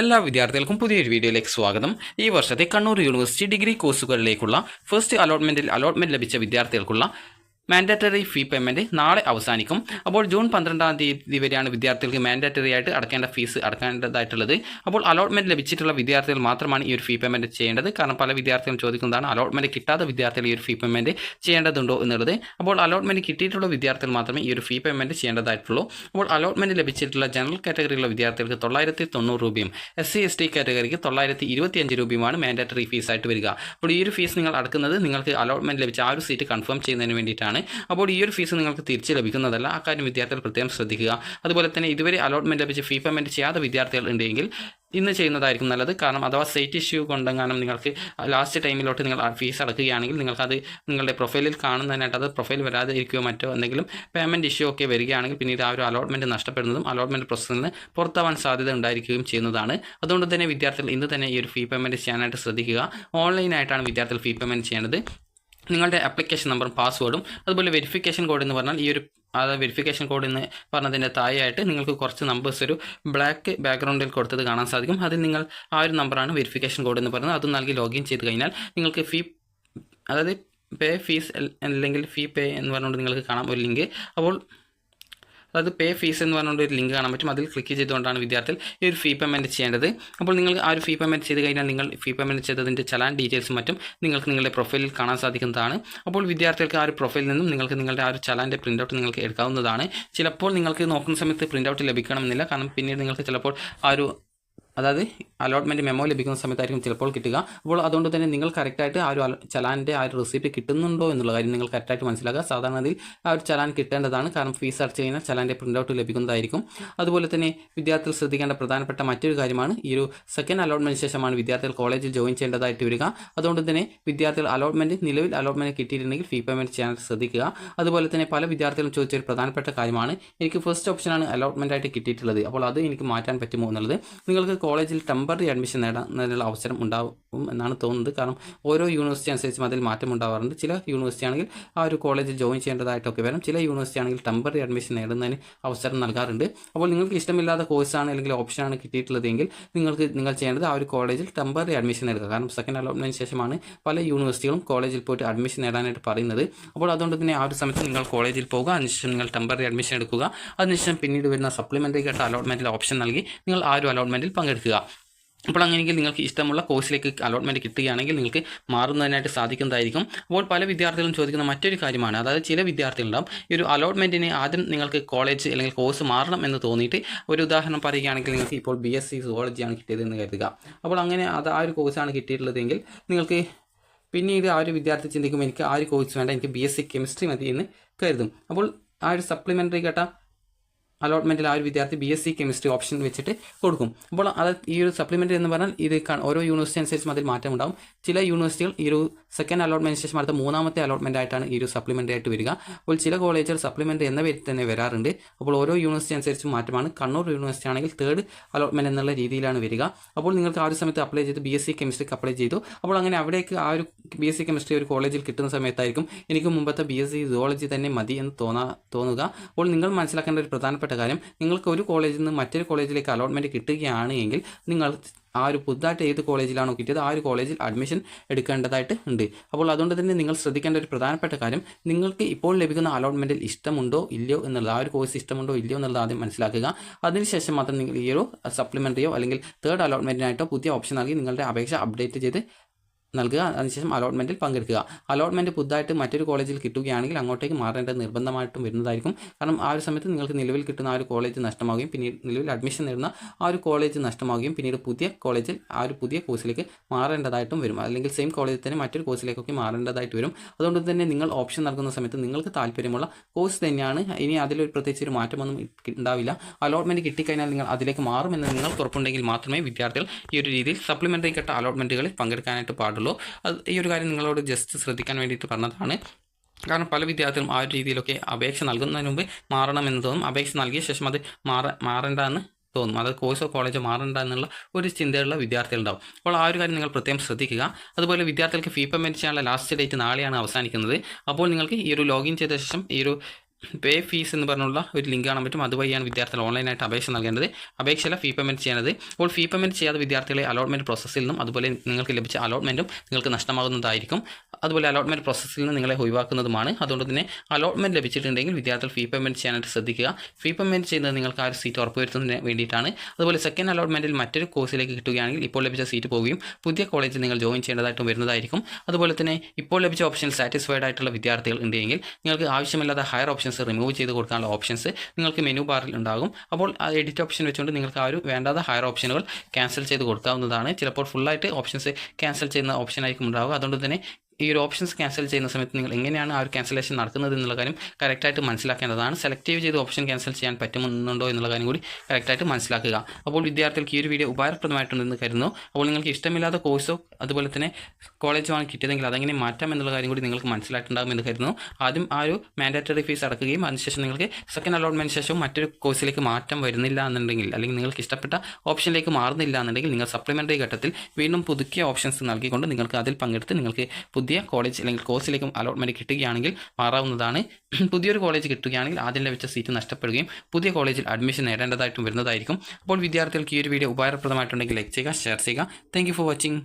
എല്ലാ വിദ്യാർത്ഥികൾക്കും പുതിയൊരു വീഡിയോയിലേക്ക് സ്വാഗതം. ഈ വർഷത്തെ കണ്ണൂർ യൂണിവേഴ്സിറ്റി ഡിഗ്രി കോഴ്സുകളിലേക്കുള്ള ഫസ്റ്റ് അലോട്ട്മെന്റ് ലഭിച്ച വിദ്യാർത്ഥികൾക്കുള്ള മാൻഡേറ്ററി ഫീ പേയ്മെൻറ്റ് നാളെ അവസാനിക്കും. അപ്പോൾ ജൂൺ 12-ാം തീയതി വരെയാണ് വിദ്യാർത്ഥികൾക്ക് മാൻഡേറ്ററി ആയിട്ട് ഫീസ് അടക്കേണ്ടതായിട്ടുള്ളത്. അപ്പോൾ അലോട്ട്മെൻറ്റ് ലഭിച്ചിട്ടുള്ള വിദ്യാർത്ഥികൾ മാത്രമാണ് ഈ ഒരു ഫീ പേയ്മെൻറ്റ് ചെയ്യേണ്ടത്. കാരണം പല വിദ്യാർത്ഥികളും ചോദിക്കുന്നതാണ് അലോട്ട്മെൻറ്റ് കിട്ടാത്ത വിദ്യാർത്ഥികൾ ഈ ഒരു ഫീ പേയ്മെൻറ്റ് ചെയ്യേണ്ടതുണ്ടോ എന്നുള്ളത്. അപ്പോൾ അലോട്ട്മെൻറ്റ് കിട്ടിയിട്ടുള്ള വിദ്യാർത്ഥികൾ മാത്രമേ ഈ ഒരു ഫീ പേയ്മെൻറ്റ് ചെയ്യേണ്ടതായിട്ടുള്ളൂ. അപ്പോൾ അലോട്ട്മെൻറ്റ് ലഭിച്ചിട്ടുള്ള ജനറൽ കാറ്റഗറിയിലുള്ള വിദ്യാർത്ഥികൾക്ക് 990 രൂപയും SC/ST കാറ്റഗറിക്ക് 925 രൂപയുമാണ് മാൻഡേറ്ററി ഫീസായിട്ട് വരിക. അപ്പോൾ ഈ ഒരു ഫീസ് നിങ്ങൾ അടക്കുന്നത് നിങ്ങൾക്ക് അലോട്ട്മെൻറ്റ് ലഭിച്ച ആ ഒരു സീറ്റ് കൺഫേം ചെയ്യുന്നതിന് വേണ്ടിയിട്ടാണ്. അപ്പോൾ ഈ ഒരു ഫീസ് നിങ്ങൾക്ക് തിരിച്ച് ലഭിക്കുന്നതല്ല. അക്കാര്യം വിദ്യാർത്ഥികൾ പ്രത്യേകം ശ്രദ്ധിക്കുക. അതുപോലെ തന്നെ ഇതുവരെ അലോട്ട്മെൻറ്റ് ലഭിച്ച് ഫീ പേയ്മെൻറ്റ് ചെയ്യാത്ത വിദ്യാർത്ഥികൾ ഉണ്ടെങ്കിൽ ഇന്ന് ചെയ്യുന്നതായിരിക്കും നല്ലത്. കാരണം അഥവാ സൈറ്റ് ഇഷ്യൂ കൊണ്ടെങ്ങാനും നിങ്ങൾക്ക് ലാസ്റ്റ് ടൈമിലോട്ട് നിങ്ങൾ ഫീസ് അടക്കുകയാണെങ്കിൽ നിങ്ങൾക്കത് നിങ്ങളുടെ പ്രൊഫൈലിൽ കാണുന്നതിനായിട്ട് അത് പ്രൊഫൈൽ വരാതെ ഇരിക്കുകയോ മറ്റോ എന്തെങ്കിലും പേയ്മെൻറ്റ് ഇഷ്യൂ ഒക്കെ വരികയാണെങ്കിൽ പിന്നീട് ആ ഒരു അലോട്ട്മെൻറ്റ് നഷ്ടപ്പെടുന്നതും അലോട്ട്മെൻറ്റ് പ്രോസസ്സിൽ നിന്ന് പുറത്താവാൻ സാധ്യത ഉണ്ടായിരിക്കുകയും ചെയ്യുന്നതാണ്. അതുകൊണ്ട് തന്നെ വിദ്യാർത്ഥികൾ ഇന്ന് തന്നെ ഈ ഒരു ഫീ പേയ്മെൻറ്റ് ചെയ്യാനായിട്ട് ശ്രദ്ധിക്കുക. ഓൺലൈനായിട്ടാണ് വിദ്യാർത്ഥികൾ ഫീ പേയ്മെൻറ്റ് ചെയ്യേണ്ടത്. നിങ്ങളുടെ ആപ്ലിക്കേഷൻ നമ്പറും പാസ്വേഡും അതുപോലെ വെരിഫിക്കേഷൻ കോഡ് എന്ന് പറഞ്ഞാൽ ഈ ഒരു വെരിഫിക്കേഷൻ കോഡ് എന്ന് പറഞ്ഞതിൻ്റെ താഴെയായിട്ട് നിങ്ങൾക്ക് കുറച്ച് നമ്പേഴ്സ് ഒരു ബ്ലാക്ക് ബാക്ക്ഗ്രൗണ്ടിൽ കൊടുത്തത് കാണാൻ സാധിക്കും. അതിൽ നിങ്ങൾ ആ ഒരു നമ്പറാണ് വെരിഫിക്കേഷൻ കോഡ് എന്ന് പറയുന്നത്. അത് നൽകി ലോഗിൻ ചെയ്ത് കഴിഞ്ഞാൽ നിങ്ങൾക്ക് അതായത് പേ ഫീസ് അല്ലെങ്കിൽ ഫീ പേ എന്ന് പറഞ്ഞുകൊണ്ട് നിങ്ങൾക്ക് കാണാം ഒരു ലിങ്ക്. അപ്പോൾ അതായത് പേ ഫീസ് എന്ന് പറഞ്ഞുകൊണ്ട് ഒരു ലിങ്ക് കാണാൻ പറ്റും. അതിൽ ക്ലിക്ക് ചെയ്തുകൊണ്ടാണ് വിദ്യാർത്ഥികൾ ഈ ഒരു ഫീ പേയ്മെൻറ്റ് ചെയ്യേണ്ടത്. അപ്പോൾ നിങ്ങൾ ആ ഒരു ഫീ പേയ്മെൻറ്റ് ചെയ്ത് കഴിഞ്ഞാൽ നിങ്ങൾ ഫീ പേയ്മെൻറ്റ് ചെയ്തതിൻ്റെ ചലാൻ ഡീറ്റെയിൽസും മറ്റും നിങ്ങൾക്ക് നിങ്ങളുടെ പ്രൊഫൈലിൽ കാണാൻ സാധിക്കുന്നതാണ്. അപ്പോൾ വിദ്യാർത്ഥികൾക്ക് ആ ഒരു പ്രൊഫൈലിൽ നിന്നും നിങ്ങൾക്ക് നിങ്ങളുടെ ആ ഒരു ചലാൻ്റെ പ്രിൻ്റ് ഔട്ട് നിങ്ങൾക്ക് എടുക്കാവുന്നതാണ്. ചിലപ്പോൾ നിങ്ങൾക്ക് നോക്കുന്ന സമയത്ത് പ്രിൻ്റ് ഔട്ട് ലഭിക്കണമെന്നില്ല. കാരണം പിന്നീട് നിങ്ങൾക്ക് ചിലപ്പോൾ ആ ഒരു അതായത് അലോട്ട്മെൻറ്റ് മെമ്മോ ലഭിക്കുന്ന സമയത്തായിരിക്കും ചിലപ്പോൾ കിട്ടുക. അപ്പോൾ അതുകൊണ്ട് തന്നെ നിങ്ങൾ കറക്റ്റായിട്ട് ആ ഒരു ചലാൻ്റെ ആ ഒരു റെസിപ്റ്റ് കിട്ടുന്നുണ്ടോ എന്നുള്ള കാര്യം നിങ്ങൾ കറക്റ്റായിട്ട് മനസ്സിലാക്കുക. സാധാരണ അതിൽ ആ ഒരു ചലാൻ കിട്ടേണ്ടതാണ്. കാരണം ഫീസ് അടച്ചു കഴിഞ്ഞാൽ ചലാൻ്റെ പ്രിൻ്റ് ഔട്ട് ലഭിക്കുന്നതായിരിക്കും. അതുപോലെ തന്നെ വിദ്യാർത്ഥികൾ ശ്രദ്ധിക്കേണ്ട പ്രധാനപ്പെട്ട മറ്റൊരു കാര്യമാണ് ഈ ഒരു സെക്കൻഡ് അലോട്ട്മെൻറ്റ് ശേഷമാണ് വിദ്യാർത്ഥികൾ കോളേജിൽ ജോയിൻ ചെയ്യേണ്ടതായിട്ട് വരിക. അതുകൊണ്ട് തന്നെ വിദ്യാർത്ഥികൾ നിലവിൽ അലോട്ട്മെൻറ്റ് കിട്ടിയിട്ടുണ്ടെങ്കിൽ ഫീ പേയ്മെൻറ്റ് ചെയ്യാൻ ശ്രദ്ധിക്കുക. അതുപോലെ തന്നെ പല വിദ്യാർത്ഥികളും ചോദിച്ചൊരു പ്രധാനപ്പെട്ട കാര്യമാണ് എനിക്ക് ഫസ്റ്റ് ഓപ്ഷനാണ് അലോട്ട്മെൻ്റ് ആയിട്ട് കിട്ടിയിട്ടുള്ളത്, അപ്പോൾ അത് എനിക്ക് മാറ്റാൻ പറ്റുമോ എന്നുള്ളത്. നിങ്ങൾക്ക് കോളേജിൽ ടെമ്പററി അഡ്മിഷൻ നേടാനുള്ള അവസരം ഉണ്ടാവും എന്നാണ് തോന്നുന്നത്. കാരണം ഓരോ യൂണിവേഴ്സിറ്റി അനുസരിച്ചും അതിൽ മാറ്റം ഉണ്ടാവാറുണ്ട്. ചില യൂണിവേഴ്സിറ്റി ആണെങ്കിൽ ആ ഒരു കോളേജിൽ ജോയിൻ ചെയ്യേണ്ടതായിട്ടൊക്കെ വരും. ചില യൂണിവേഴ്സിറ്റി ആണെങ്കിൽ ടെമ്പററി അഡ്മിഷൻ നേടുന്നതിന് അവസരം നൽകാറുണ്ട്. അപ്പോൾ നിങ്ങൾക്ക് ഇഷ്ടമില്ലാത്ത കോഴ്സാണ് അല്ലെങ്കിൽ ഓപ്ഷനാണ് കിട്ടിയിട്ടുള്ളതെങ്കിൽ നിങ്ങൾ ചെയ്യേണ്ടത് ആ ഒരു കോളേജിൽ ടെമ്പററി അഡ്മിഷൻ നേടുക. കാരണം സെക്കൻഡ് അലോട്ട്മെൻറ്റിന് ശേഷമാണ് പല യൂണിവേഴ്സിറ്റികളും കോളേജിൽ പോയിട്ട് അഡ്മിഷൻ നേടാനായിട്ട് പറയുന്നത്. അപ്പോൾ അതുകൊണ്ട് തന്നെ ആ ഒരു സമയത്ത് നിങ്ങൾ കോളേജിൽ പോകുക, അതിനുശേഷം നിങ്ങൾ ടെമ്പററി അഡ്മിഷൻ എടുക്കുക. അതിനുശേഷം പിന്നീട് വരുന്ന സപ്ലിമെൻ്ററി കേട്ട അലോട്ട്മെൻറ്റിൽ ഓപ്ഷൻ നൽകി നിങ്ങൾ ആ ഒരു അലോട്ട്മെൻറ്റിൽ പങ്കെടുക്കുക. അപ്പോൾ അങ്ങനെയെങ്കിൽ നിങ്ങൾക്ക് ഇഷ്ടമുള്ള കോഴ്സിലേക്ക് അലോട്ട്മെൻറ്റ് കിട്ടുകയാണെങ്കിൽ നിങ്ങൾക്ക് മാറുന്നതിനായിട്ട് സാധിക്കുന്നതായിരിക്കും. അപ്പോൾ പല വിദ്യാർത്ഥികളും ചോദിക്കുന്ന മറ്റൊരു കാര്യമാണ്, അതായത് ചില വിദ്യാർത്ഥികളുണ്ടാവും ഈ ഒരു അലോട്ട്മെൻറ്റിന് ആദ്യം നിങ്ങൾക്ക് കോളേജ് അല്ലെങ്കിൽ കോഴ്സ് മാറണം എന്ന് തോന്നിയിട്ട്, ഒരു ഉദാഹരണം പറയുകയാണെങ്കിൽ നിങ്ങൾക്ക് ഇപ്പോൾ BSc സുവോളജിയാണ് കിട്ടിയതെന്ന് കരുതുക. അപ്പോൾ അങ്ങനെ ആ ഒരു കോഴ്സാണ് കിട്ടിയിട്ടുള്ളതെങ്കിൽ നിങ്ങൾക്ക് പിന്നീട് ആ ഒരു വിദ്യാർത്ഥി ചിന്തിക്കും എനിക്ക് ആ ഒരു കോഴ്സ് വേണ്ട, എനിക്ക് BSc കെമിസ്ട്രി മതി എന്ന് കരുതും. അപ്പോൾ ആ ഒരു സപ്ലിമെൻ്ററി കേട്ട അലോട്ട്മെൻറ്റിൽ ആ ഒരു വിദ്യാർത്ഥി BSc കെമിസ്ട്രി ഓപ്ഷൻ വെച്ചിട്ട് കൊടുക്കും. അപ്പോൾ അത് ഈ ഒരു സപ്ലിമെൻ്ററി എന്ന് പറഞ്ഞാൽ ഇത് ഓരോ യൂണിവേഴ്സിറ്റി അനുസരിച്ചും അതിൽ മാറ്റം ഉണ്ടാകും. ചില യൂണിവേഴ്സിറ്റികൾ ഈ ഒരു സെക്കൻഡ് അലോട്ട്മെൻറ്റിന് ശേഷം അടുത്ത മൂന്നാമത്തെ അലോട്ട്മെൻ്റ് ആയിട്ടാണ് ഈ ഒരു സപ്ലിമെൻ്ററി ആയിട്ട് വരിക. അപ്പോൾ ചില കോളേജുകൾ സപ്ലിമെൻ്ററി എന്ന പേരിൽ തന്നെ വരാറുണ്ട്. അപ്പോൾ ഓരോ യൂണിവേഴ്സിറ്റി അനുസരിച്ചും മാറ്റമാണ്. കണ്ണൂർ യൂണിവേഴ്സിറ്റി ആണെങ്കിൽ തേർഡ് അലോട്ട്മെൻറ്റ് എന്നുള്ള രീതിയിലാണ് വരിക. അപ്പോൾ നിങ്ങൾക്ക് ആ ഒരു സമയത്ത് അപ്ലൈ ചെയ്ത് BSc കെമിസ്ട്രിക്ക് അപ്ലൈ ചെയ്തു. അപ്പോൾ അങ്ങനെ അവിടേക്ക് ആ ഒരു BSc കെമിസ്ട്രി ഒരു കോളേജിൽ കിട്ടുന്ന സമയത്തായിരിക്കും എനിക്ക് മുമ്പത്തെ BSc സുവോളജി തന്നെ മതി എന്ന് തോന്നുക. അപ്പോൾ നിങ്ങൾ മനസ്സിലാക്കേണ്ട ഒരു പ്രധാനപ്പെട്ട കാര്യം, നിങ്ങൾക്ക് ഒരു കോളേജിൽ നിന്ന് മറ്റൊരു കോളേജിലേക്ക് അലോട്ട്മെൻറ്റ് കിട്ടുകയാണ് എങ്കിൽ നിങ്ങൾ ആ ഒരു പുതുതായിട്ട് ഏത് കോളേജിലാണോ കിട്ടിയത് ആ ഒരു കോളേജിൽ അഡ്മിഷൻ എടുക്കേണ്ടതായിട്ട് ഉണ്ട്. അപ്പോൾ അതുകൊണ്ട് തന്നെ നിങ്ങൾ ശ്രദ്ധിക്കേണ്ട ഒരു പ്രധാനപ്പെട്ട കാര്യം, നിങ്ങൾക്ക് ഇപ്പോൾ ലഭിക്കുന്ന അലോട്ട്മെൻറ്റിൽ ഇഷ്ടമുണ്ടോ ഇല്ലയോ എന്നുള്ളത്, ആ ഒരു കോഴ്സ് ഇഷ്ടമുണ്ടോ ഇല്ലയോ എന്നുള്ളത് ആദ്യം മനസ്സിലാക്കുക. അതിനുശേഷം മാത്രം നിങ്ങൾ ഈ ഒരു സപ്ലിമെൻ്ററിയോ അല്ലെങ്കിൽ തേർഡ് അലോട്ട്മെൻറ്റിനായിട്ടോ പുതിയ ഓപ്ഷൻ നൽകി നിങ്ങളുടെ അപേക്ഷ അപ്ഡേറ്റ് ചെയ്ത് നൽകുക. അതിനുശേഷം അലോട്ട്മെൻറ്റിൽ പങ്കെടുക്കുക. അലോട്ട്മെൻറ്റ് പുതുതായിട്ട് മറ്റൊരു കോളേജിൽ കിട്ടുകയാണെങ്കിൽ അങ്ങോട്ടേക്ക് മാറേണ്ടത് നിർബന്ധമായിട്ടും വരുന്നതായിരിക്കും. കാരണം ആ ഒരു സമയത്ത് നിങ്ങൾക്ക് നിലവിൽ കിട്ടുന്ന ആ ഒരു കോളേജ് നഷ്ടമാവുകയും പിന്നീട് നിലവിൽ അഡ്മിഷൻ നേടുന്ന ആ ഒരു കോളേജ് നഷ്ടമാവുകയും പിന്നീട് പുതിയ കോളേജിൽ ആ ഒരു പുതിയ കോഴ്സിലേക്ക് മാറേണ്ടതായിട്ടും വരും. അല്ലെങ്കിൽ സെയിം കോളേജിൽ തന്നെ മറ്റൊരു കോഴ്സിലേക്കൊക്കെ മാറേണ്ടതായിട്ട് വരും. അതുകൊണ്ട് തന്നെ നിങ്ങൾ ഓപ്ഷൻ നൽകുന്ന സമയത്ത് നിങ്ങൾക്ക് താല്പര്യമുള്ള കോഴ്സ് തന്നെയാണ്. ഇനി അതിലൊരു പ്രത്യേകിച്ച് ഒരു മാറ്റമൊന്നും ഉണ്ടാവില്ല. അലോട്ട്മെൻറ്റ് കിട്ടിക്കഴിഞ്ഞാൽ നിങ്ങൾ അതിലേക്ക് മാറുമെന്ന് നിങ്ങൾക്ക് ഉറപ്പുണ്ടെങ്കിൽ മാത്രമേ വിദ്യാർത്ഥികൾ ഈ ഒരു രീതിയിൽ സപ്ലിമെൻ്ററി കേട്ട അലോട്ട്മെൻറ്റുകളിൽ പങ്കെടുക്കാനായിട്ട് പാടുള്ളൂ. ഈ ഒരു കാര്യം നിങ്ങളോട് ജസ്റ്റ് ശ്രദ്ധിക്കാൻ വേണ്ടിയിട്ട് പറഞ്ഞതാണ്. കാരണം പല വിദ്യാർത്ഥികളും ആ ഒരു രീതിയിലൊക്കെ അപേക്ഷ നൽകുന്നതിന് മുമ്പ് മാറണമെന്ന് തോന്നും. അപേക്ഷ നൽകിയ ശേഷം അത് മാറേണ്ടെന്ന് തോന്നും. അത് കോഴ്സോ കോളേജോ മാറേണ്ട എന്നുള്ള ഒരു ചിന്തയുള്ള വിദ്യാർത്ഥികളുണ്ടാവും. അപ്പോൾ ആ ഒരു കാര്യം നിങ്ങൾ പ്രത്യേകം ശ്രദ്ധിക്കുക. അതുപോലെ വിദ്യാർത്ഥികൾക്ക് ഫീ പേയ്മെൻറ്റ് ചെയ്യാനുള്ള ലാസ്റ്റ് ഡേറ്റ് നാളെയാണ് അവസാനിക്കുന്നത്. അപ്പോൾ നിങ്ങൾക്ക് ഈ ഒരു ലോഗിൻ ചെയ്ത ശേഷം ഈ ഒരു പേ ഫീസ് എന്ന് പറഞ്ഞുള്ള ഒരു ലിങ്ക് കാണാൻ പറ്റും. അതുവഴിയാണ് വിദ്യാർത്ഥികൾ ഓൺലൈനായിട്ട് അപേക്ഷ നൽകേണ്ടത്. അപേക്ഷയിലെ ഫീ പേയ്മെൻറ്റ് ചെയ്യേണ്ടത്. അപ്പോൾ ഫീ പേയ്മെൻറ്റ് ചെയ്യാതെ വിദ്യാർത്ഥികളെ അലോട്ട്മെൻറ്റ് പ്രോസസ്സിൽ നിന്നും അതുപോലെ നിങ്ങൾക്ക് ലഭിച്ച അലോട്ട്മെൻറ്റും നിങ്ങൾക്ക് നഷ്ടമാകുന്നതായിരിക്കും. അതുപോലെ അലോട്ട്മെൻറ്റ് പ്രോസസ്സിൽ നിന്ന് നിങ്ങളെ ഒഴിവാക്കുന്നതുമാണ്. അതുകൊണ്ട് തന്നെ അലോട്ട്മെൻറ്റ് ലഭിച്ചിട്ടുണ്ടെങ്കിൽ വിദ്യാർത്ഥികൾ ഫീ പേയ്മെൻറ്റ് ചെയ്യാനായിട്ട് ശ്രദ്ധിക്കുക. ഫീ പേയ്മെൻറ്റ് ചെയ്യുന്നത് നിങ്ങൾക്ക് ആ ഒരു സീറ്റ് ഉറപ്പുവരുത്തുന്നതിന് വേണ്ടിയിട്ടാണ്. അതുപോലെ സെക്കൻഡ് അലോട്ട്മെൻറ്റിൽ മറ്റൊരു കോഴ്സിലേക്ക് കിട്ടുകയാണെങ്കിൽ ഇപ്പോൾ ലഭിച്ച സീറ്റ് പോവുകയും പുതിയ കോളേജിൽ നിങ്ങൾ ജോയിൻ ചെയ്യേണ്ടതായിട്ടും വരുന്നതായിരിക്കും. അതുപോലെ തന്നെ ഇപ്പോൾ ലഭിച്ച ഓപ്ഷൻ സാറ്റിസ്ഫൈഡ് ആയിട്ടുള്ള വിദ്യാർത്ഥികൾ ഉണ്ടെങ്കിൽ നിങ്ങൾക്ക് ആവശ്യമില്ലാത്ത ഹയർ ഓപ്ഷൻസ് റിമൂവ് ചെയ്ത് കൊടുക്കാനുള്ള ഓപ്ഷൻസ് നിങ്ങൾക്ക് മെനു ബാറിൽ ഉണ്ടാകും. അപ്പോൾ ആ എഡിറ്റ് ഓപ്ഷൻ വെച്ചുകൊണ്ട് നിങ്ങൾക്ക് ആ ഒരു വേണ്ടാത്ത ഹയർ ഓപ്ഷനുകൾ ക്യാൻസൽ ചെയ്ത് കൊടുക്കാവുന്നതാണ്. ചിലപ്പോൾ ഫുള്ളായിട്ട് ഓപ്ഷൻസ് ക്യാൻസൽ ചെയ്യുന്ന ഓപ്ഷനായിരിക്കും ഉണ്ടാവുക. അതുകൊണ്ട് തന്നെ ഈ ഒരു ഓപ്ഷൻസ് ക്യാൻസൽ ചെയ്യുന്ന സമയത്ത് നിങ്ങൾ എങ്ങനെയാണ് ആ ഒരു ക്യാൻസലേഷൻ നടക്കുന്നത് എന്നുള്ള കാര്യം കറക്റ്റായിട്ട് മനസ്സിലാക്കേണ്ടതാണ്. സെലക്റ്റീവ് ചെയ്ത് ഓപ്ഷൻ ക്യാൻസൽ ചെയ്യാൻ പറ്റുന്നുണ്ടോ എന്നുള്ള കാര്യം കൂടി കറക്റ്റായിട്ട് മനസ്സിലാക്കുക. അപ്പോൾ വിദ്യാർത്ഥികൾക്ക് ഈ ഒരു വീഡിയോ ഉപകാരപ്രദമായിട്ടുണ്ടെന്ന് കരുതുന്നു. അപ്പോൾ നിങ്ങൾക്ക് ഇഷ്ടമില്ലാത്ത കോഴ്സോ അതുപോലെ തന്നെ കോളേജോ ആണ് കിട്ടിയതെങ്കിൽ അതെങ്ങനെ മാറ്റാം എന്നുള്ള കാര്യം കൂടി നിങ്ങൾക്ക് മനസ്സിലായിട്ടുണ്ടാകുമെന്ന് കരുതുന്നു. ആദ്യം ആ ഒരു മാൻഡേറ്ററി ഫീസ് അടക്കുകയും അതിനുശേഷം നിങ്ങൾക്ക് സെക്കൻഡ് അലോട്ട്മെൻറ്റ് ശേഷം മറ്റൊരു കോഴ്സിലേക്ക് മാറ്റം വരുന്നില്ല എന്നുണ്ടെങ്കിൽ അല്ലെങ്കിൽ നിങ്ങൾക്ക് ഇഷ്ടപ്പെട്ട ഓപ്ഷനിലേക്ക് മാറുന്നില്ല എന്നുണ്ടെങ്കിൽ നിങ്ങൾ സപ്ലിമെൻ്ററി ഘട്ടത്തിൽ വീണ്ടും പുതുക്കിയ ഓപ്ഷൻസ് നൽകിക്കൊണ്ട് നിങ്ങൾക്ക് അതിൽ പങ്കെടുത്ത് നിങ്ങൾക്ക് പുതിയ കോളേജ് അല്ലെങ്കിൽ കോഴ്സിലേക്കും അലോട്ട്മെൻറ്റ് കിട്ടുകയാണെങ്കിൽ മാറാവുന്നതാണ്. പുതിയൊരു കോളേജ് കിട്ടുകയാണെങ്കിൽ ആദ്യം ലഭിച്ച സീറ്റ് നഷ്ടപ്പെടുകയും പുതിയ കോളേജിൽ അഡ്മിഷൻ നേടേണ്ടതായിട്ടും വരുന്നതായിരിക്കും. അപ്പോൾ വിദ്യാർത്ഥികൾക്ക് ഈ ഒരു വീഡിയോ ഉപകാരപ്രദമായിട്ടുണ്ടെങ്കിൽ ലൈക്ക് ചെയ്യുക, ഷെയർ ചെയ്യുക. Thank you for watching.